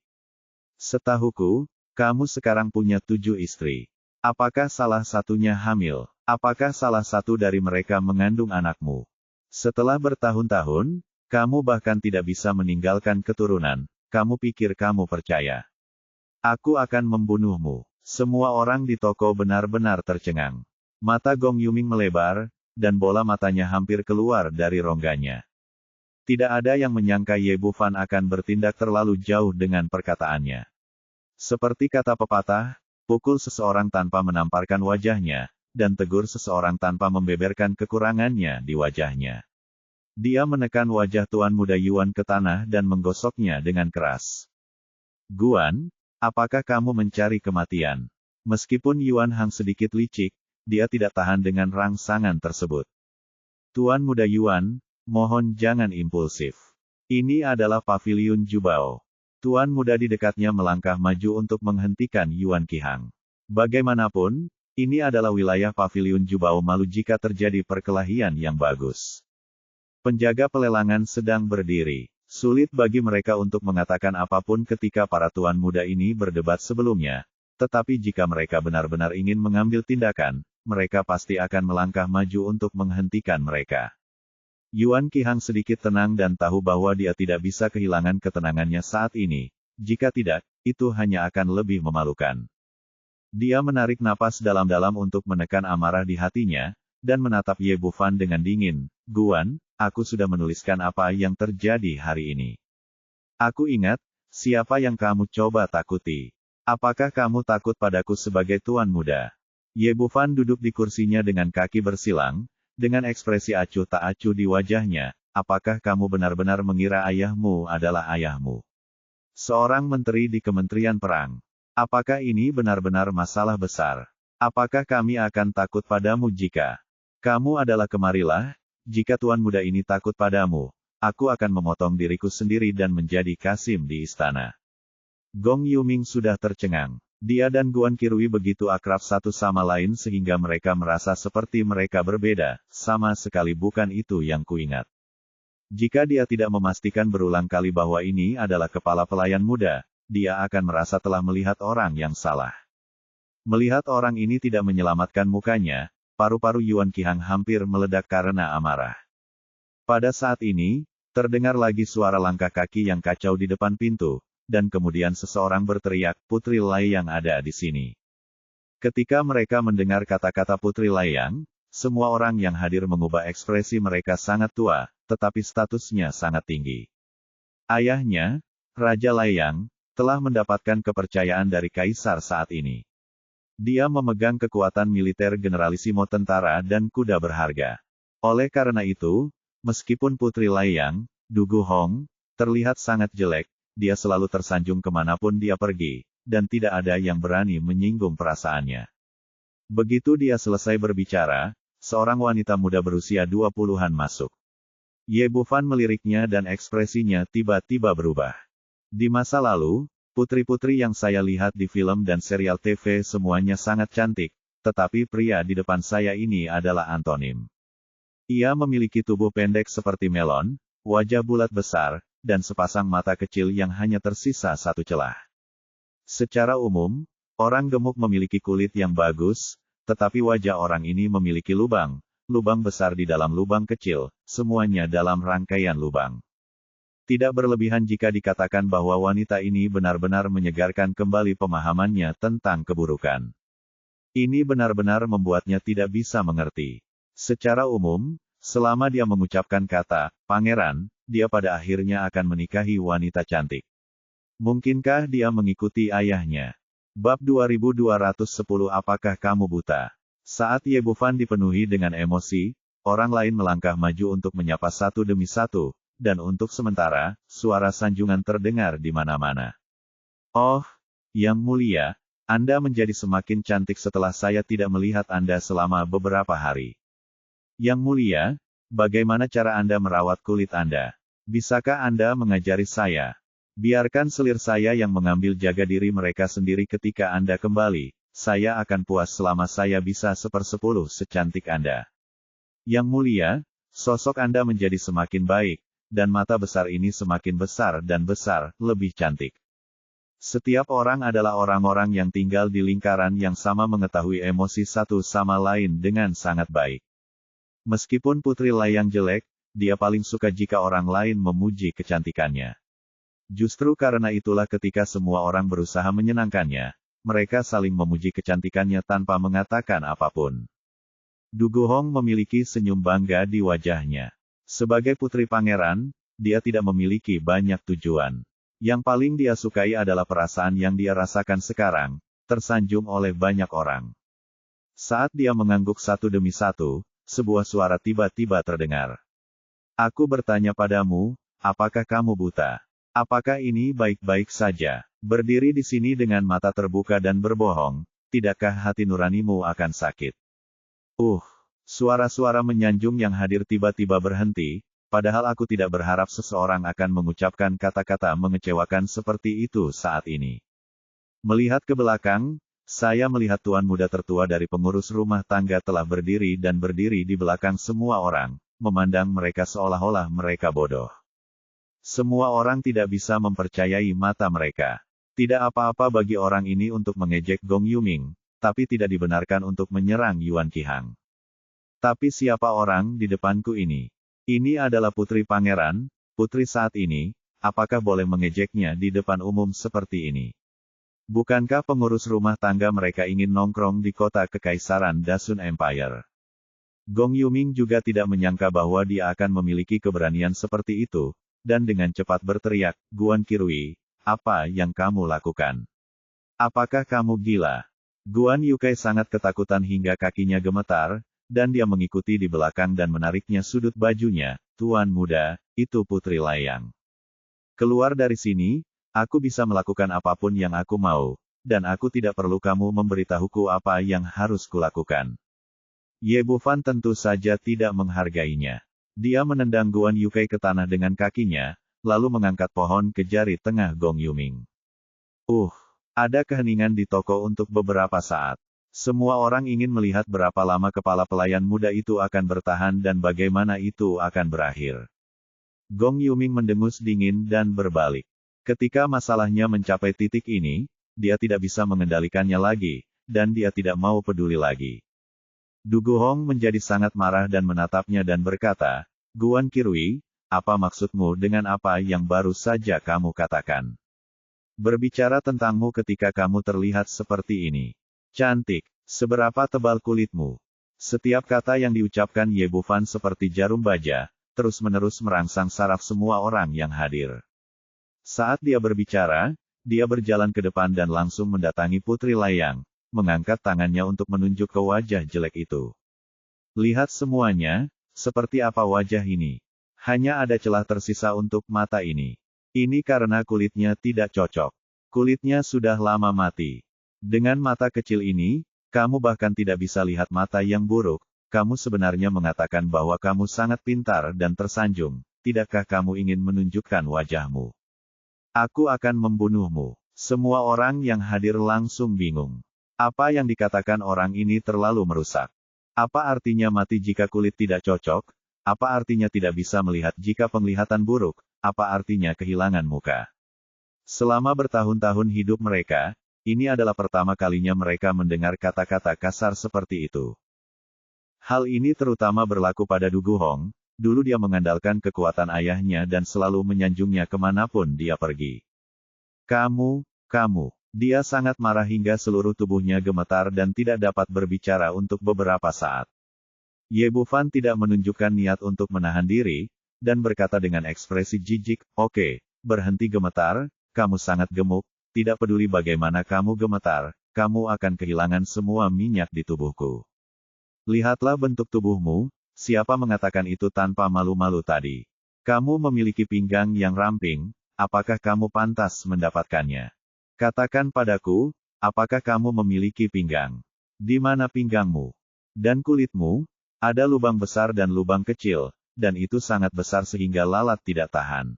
Setahuku, kamu sekarang punya 7 istri. Apakah salah satunya hamil? Apakah salah satu dari mereka mengandung anakmu? Setelah bertahun-tahun, kamu bahkan tidak bisa meninggalkan keturunan, kamu pikir kamu percaya? Aku akan membunuhmu. Semua orang di toko benar-benar tercengang. Mata Gong Yuming melebar, dan bola matanya hampir keluar dari rongganya. Tidak ada yang menyangka Ye Bufan akan bertindak terlalu jauh dengan perkataannya. Seperti kata pepatah, pukul seseorang tanpa menamparkan wajahnya, dan tegur seseorang tanpa membeberkan kekurangannya di wajahnya. Dia menekan wajah Tuan Muda Yuan ke tanah dan menggosoknya dengan keras. Guan, Apakah kamu mencari kematian? Meskipun Yuan Hang sedikit licik, dia tidak tahan dengan rangsangan tersebut. Tuan Muda Yuan, mohon jangan impulsif. Ini adalah paviliun Jubao. Tuan Muda di dekatnya melangkah maju untuk menghentikan Yuan Qihang. Bagaimanapun, ini adalah wilayah paviliun Jubao malu jika terjadi perkelahian yang bagus. Penjaga pelelangan sedang berdiri. Sulit bagi mereka untuk mengatakan apapun ketika para tuan muda ini berdebat sebelumnya. Tetapi jika mereka benar-benar ingin mengambil tindakan, mereka pasti akan melangkah maju untuk menghentikan mereka. Yuan Qihang sedikit tenang dan tahu bahwa dia tidak bisa kehilangan ketenangannya saat ini. Jika tidak, itu hanya akan lebih memalukan. Dia menarik napas dalam-dalam untuk menekan amarah di hatinya, dan menatap Ye Bufan dengan dingin. Guan, aku sudah menuliskan apa yang terjadi hari ini. Aku ingat, siapa yang kamu coba takuti. Apakah kamu takut padaku sebagai tuan muda? Ye Bufan duduk di kursinya dengan kaki bersilang, dengan ekspresi acuh tak acuh di wajahnya. Apakah kamu benar-benar mengira ayahmu adalah ayahmu? Seorang menteri di Kementerian Perang. Apakah ini benar-benar masalah besar? Apakah kami akan takut padamu jika kamu adalah kemarilah? Jika tuan muda ini takut padamu, aku akan memotong diriku sendiri dan menjadi Kasim di istana. Gong Yuming sudah tercengang. Dia dan Guan Qirui begitu akrab satu sama lain sehingga mereka merasa seperti mereka berbeda, sama sekali bukan itu yang kuingat. Jika dia tidak memastikan berulang kali bahwa ini adalah kepala pelayan muda, dia akan merasa telah melihat orang yang salah. Melihat orang ini tidak menyelamatkan mukanya, paru-paru Yuan Qihang hampir meledak karena amarah. Pada saat ini, terdengar lagi suara langkah kaki yang kacau di depan pintu, dan kemudian seseorang berteriak, Putri Laiyang ada di sini. Ketika mereka mendengar kata-kata Putri Laiyang, semua orang yang hadir mengubah ekspresi mereka sangat tua, tetapi statusnya sangat tinggi. Ayahnya, Raja Laiyang, telah mendapatkan kepercayaan dari Kaisar saat ini. Dia memegang kekuatan militer generalisimo tentara dan kuda berharga. Oleh karena itu, meskipun Putri Laiyang, Dugu Hong, terlihat sangat jelek, dia selalu tersanjung kemanapun dia pergi, dan tidak ada yang berani menyinggung perasaannya. Begitu dia selesai berbicara, seorang wanita muda berusia 20-an masuk. Ye Bufan meliriknya dan ekspresinya tiba-tiba berubah. Di masa lalu, putri-putri yang saya lihat di film dan serial TV semuanya sangat cantik, tetapi pria di depan saya ini adalah antonim. Ia memiliki tubuh pendek seperti melon, wajah bulat besar, dan sepasang mata kecil yang hanya tersisa satu celah. Secara umum, orang gemuk memiliki kulit yang bagus, tetapi wajah orang ini memiliki lubang besar di dalam lubang kecil, semuanya dalam rangkaian lubang. Tidak berlebihan jika dikatakan bahwa wanita ini benar-benar menyegarkan kembali pemahamannya tentang keburukan. Ini benar-benar membuatnya tidak bisa mengerti. Secara umum, selama dia mengucapkan kata, pangeran, dia pada akhirnya akan menikahi wanita cantik. Mungkinkah dia mengikuti ayahnya? Bab 2210 Apakah kamu buta? Saat Ye Bufan dipenuhi dengan emosi, orang lain melangkah maju untuk menyapa satu demi satu, dan untuk sementara, suara sanjungan terdengar di mana-mana. Oh, Yang Mulia, Anda menjadi semakin cantik setelah saya tidak melihat Anda selama beberapa hari. Yang Mulia, bagaimana cara Anda merawat kulit Anda? Bisakah Anda mengajari saya? Biarkan selir saya yang mengambil jaga diri mereka sendiri ketika Anda kembali, saya akan puas selama saya bisa 1/10 secantik Anda. Yang Mulia, sosok Anda menjadi semakin baik, dan mata besar ini semakin besar dan besar, lebih cantik. Setiap orang adalah orang-orang yang tinggal di lingkaran yang sama mengetahui emosi satu sama lain dengan sangat baik. Meskipun Putri Laiyang jelek, dia paling suka jika orang lain memuji kecantikannya. Justru karena itulah ketika semua orang berusaha menyenangkannya, mereka saling memuji kecantikannya tanpa mengatakan apapun. Dugu Hong memiliki senyum bangga di wajahnya. Sebagai putri pangeran, dia tidak memiliki banyak tujuan. Yang paling dia sukai adalah perasaan yang dia rasakan sekarang, tersanjung oleh banyak orang. Saat dia mengangguk satu demi satu, sebuah suara tiba-tiba terdengar. Aku bertanya padamu, apakah kamu buta? Apakah ini baik-baik saja? Berdiri di sini dengan mata terbuka dan berbohong, tidakkah hati nuranimu akan sakit? Suara-suara menyanjung yang hadir tiba-tiba berhenti, padahal aku tidak berharap seseorang akan mengucapkan kata-kata mengecewakan seperti itu saat ini. Melihat ke belakang, saya melihat tuan muda tertua dari pengurus rumah tangga telah berdiri di belakang semua orang, memandang mereka seolah-olah mereka bodoh. Semua orang tidak bisa mempercayai mata mereka. Tidak apa-apa bagi orang ini untuk mengejek Gong Yuming, tapi tidak dibenarkan untuk menyerang Yuan Qihang. Tapi siapa orang di depanku ini? Ini adalah putri pangeran, putri saat ini, apakah boleh mengejeknya di depan umum seperti ini? Bukankah pengurus rumah tangga mereka ingin nongkrong di kota kekaisaran Dasun Empire? Gong Yuming juga tidak menyangka bahwa dia akan memiliki keberanian seperti itu, dan dengan cepat berteriak, Guan Qirui, apa yang kamu lakukan? Apakah kamu gila? Guan Yukai sangat ketakutan hingga kakinya gemetar, dan dia mengikuti di belakang dan menariknya sudut bajunya, Tuan muda, itu Putri Layang. Keluar dari sini, aku bisa melakukan apapun yang aku mau, dan aku tidak perlu kamu memberitahuku apa yang harus kulakukan. Ye Bufan tentu saja tidak menghargainya. Dia menendang Guan Yukai ke tanah dengan kakinya, lalu mengangkat pohon ke jari tengah Gong Yuming. Ada keheningan di toko untuk beberapa saat. Semua orang ingin melihat berapa lama kepala pelayan muda itu akan bertahan dan bagaimana itu akan berakhir. Gong Yuming mendengus dingin dan berbalik. Ketika masalahnya mencapai titik ini, dia tidak bisa mengendalikannya lagi, dan dia tidak mau peduli lagi. Du Guhong menjadi sangat marah dan menatapnya dan berkata, Guan Qirui, apa maksudmu dengan apa yang baru saja kamu katakan? Berbicara tentangmu ketika kamu terlihat seperti ini. Cantik, seberapa tebal kulitmu? Setiap kata yang diucapkan Ye Bufan seperti jarum baja, terus-menerus merangsang saraf semua orang yang hadir. Saat dia berbicara, dia berjalan ke depan dan langsung mendatangi Putri Layang, mengangkat tangannya untuk menunjuk ke wajah jelek itu. Lihat semuanya, seperti apa wajah ini. Hanya ada celah tersisa untuk mata ini. Ini karena kulitnya tidak cocok. Kulitnya sudah lama mati. Dengan mata kecil ini, kamu bahkan tidak bisa lihat mata yang buruk. Kamu sebenarnya mengatakan bahwa kamu sangat pintar dan tersanjung. Tidakkah kamu ingin menunjukkan wajahmu? Aku akan membunuhmu. Semua orang yang hadir langsung bingung. Apa yang dikatakan orang ini terlalu merusak. Apa artinya mati jika kulit tidak cocok? Apa artinya tidak bisa melihat jika penglihatan buruk? Apa artinya kehilangan muka? Selama bertahun-tahun hidup mereka, ini adalah pertama kalinya mereka mendengar kata-kata kasar seperti itu. Hal ini terutama berlaku pada Du Guhong. Dulu dia mengandalkan kekuatan ayahnya dan selalu menyanjungnya kemanapun dia pergi. Kamu. Dia sangat marah hingga seluruh tubuhnya gemetar dan tidak dapat berbicara untuk beberapa saat. Ye Bufan tidak menunjukkan niat untuk menahan diri, dan berkata dengan ekspresi jijik, Oke, berhenti gemetar, kamu sangat gemuk, tidak peduli bagaimana kamu gemetar, kamu akan kehilangan semua minyak di tubuhku. Lihatlah bentuk tubuhmu, siapa mengatakan itu tanpa malu-malu tadi? Kamu memiliki pinggang yang ramping, apakah kamu pantas mendapatkannya? Katakan padaku, apakah kamu memiliki pinggang? Di mana pinggangmu? Dan kulitmu? Ada lubang besar dan lubang kecil, dan itu sangat besar sehingga lalat tidak tahan.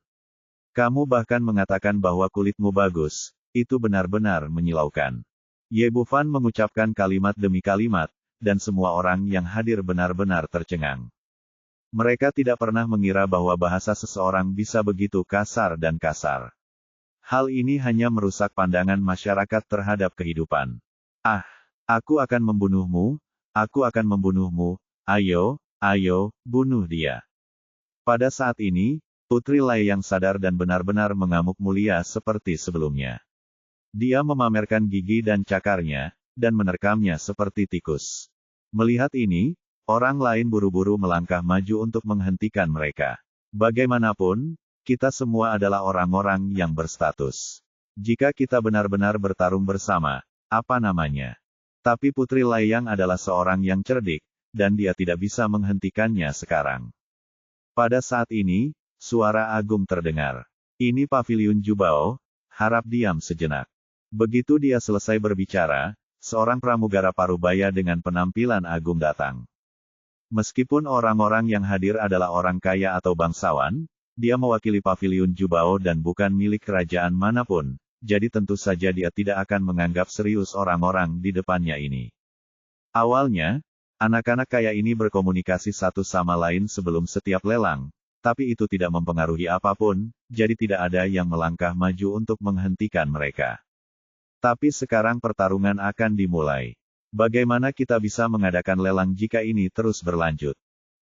Kamu bahkan mengatakan bahwa kulitmu bagus, itu benar-benar menyilaukan. Ye Bufan mengucapkan kalimat demi kalimat, dan semua orang yang hadir benar-benar tercengang. Mereka tidak pernah mengira bahwa bahasa seseorang bisa begitu kasar dan kasar. Hal ini hanya merusak pandangan masyarakat terhadap kehidupan. Aku akan membunuhmu, ayo, bunuh dia. Pada saat ini, Putri Layang sadar dan benar-benar mengamuk mulia seperti sebelumnya. Dia memamerkan gigi dan cakarnya, dan menerkamnya seperti tikus. Melihat ini, orang lain buru-buru melangkah maju untuk menghentikan mereka. Bagaimanapun, kita semua adalah orang-orang yang berstatus. Jika kita benar-benar bertarung bersama, apa namanya? Tapi Putri Layang adalah seorang yang cerdik, dan dia tidak bisa menghentikannya sekarang. Pada saat ini, suara agung terdengar. Ini paviliun Jubao, harap diam sejenak. Begitu dia selesai berbicara, seorang pramugara parubaya dengan penampilan agung datang. Meskipun orang-orang yang hadir adalah orang kaya atau bangsawan, dia mewakili paviliun Jubao dan bukan milik kerajaan manapun, jadi tentu saja dia tidak akan menganggap serius orang-orang di depannya ini. Awalnya, anak-anak kaya ini berkomunikasi satu sama lain sebelum setiap lelang, tapi itu tidak mempengaruhi apapun, jadi tidak ada yang melangkah maju untuk menghentikan mereka. Tapi sekarang pertarungan akan dimulai. Bagaimana kita bisa mengadakan lelang jika ini terus berlanjut?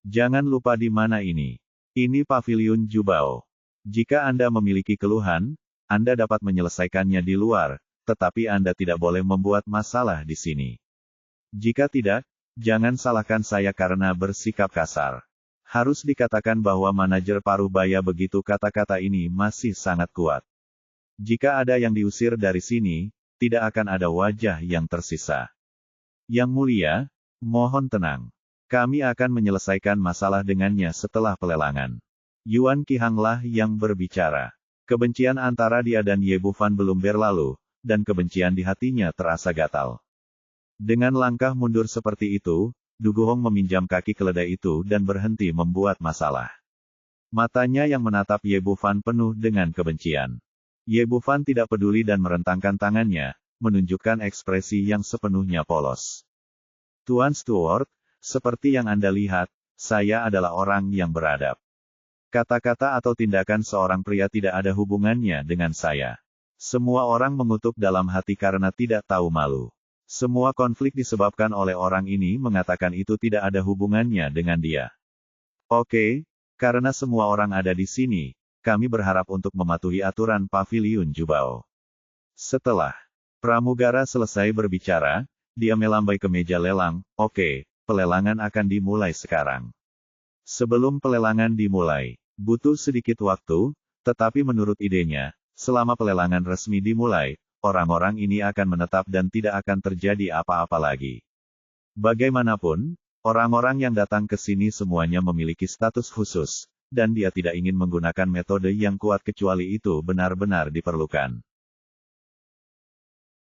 Jangan lupa di mana ini. Ini paviliun Jubao. Jika Anda memiliki keluhan, Anda dapat menyelesaikannya di luar, tetapi Anda tidak boleh membuat masalah di sini. Jika tidak, jangan salahkan saya karena bersikap kasar. Harus dikatakan bahwa manajer parubaya begitu kata-kata ini masih sangat kuat. Jika ada yang diusir dari sini, tidak akan ada wajah yang tersisa. Yang mulia, mohon tenang. Kami akan menyelesaikan masalah dengannya setelah pelelangan. Yuan Qihanglah yang berbicara. Kebencian antara dia dan Ye Bufan belum berlalu, dan kebencian di hatinya terasa gatal. Dengan langkah mundur seperti itu, Du Guhong meminjam kaki keledai itu dan berhenti membuat masalah. Matanya yang menatap Ye Bufan penuh dengan kebencian. Ye Bufan tidak peduli dan merentangkan tangannya, menunjukkan ekspresi yang sepenuhnya polos. Tuan Stewart, seperti yang Anda lihat, saya adalah orang yang beradab. Kata-kata atau tindakan seorang pria tidak ada hubungannya dengan saya. Semua orang mengutuk dalam hati karena tidak tahu malu. Semua konflik disebabkan oleh orang ini mengatakan itu tidak ada hubungannya dengan dia. Oke, karena semua orang ada di sini, kami berharap untuk mematuhi aturan paviliun Jubao. Setelah pramugara selesai berbicara, dia melambai ke meja lelang. Oke, pelelangan akan dimulai sekarang. Sebelum pelelangan dimulai, butuh sedikit waktu, tetapi menurut idenya, selama pelelangan resmi dimulai, orang-orang ini akan menetap dan tidak akan terjadi apa-apa lagi. Bagaimanapun, orang-orang yang datang ke sini semuanya memiliki status khusus, dan dia tidak ingin menggunakan metode yang kuat kecuali itu benar-benar diperlukan.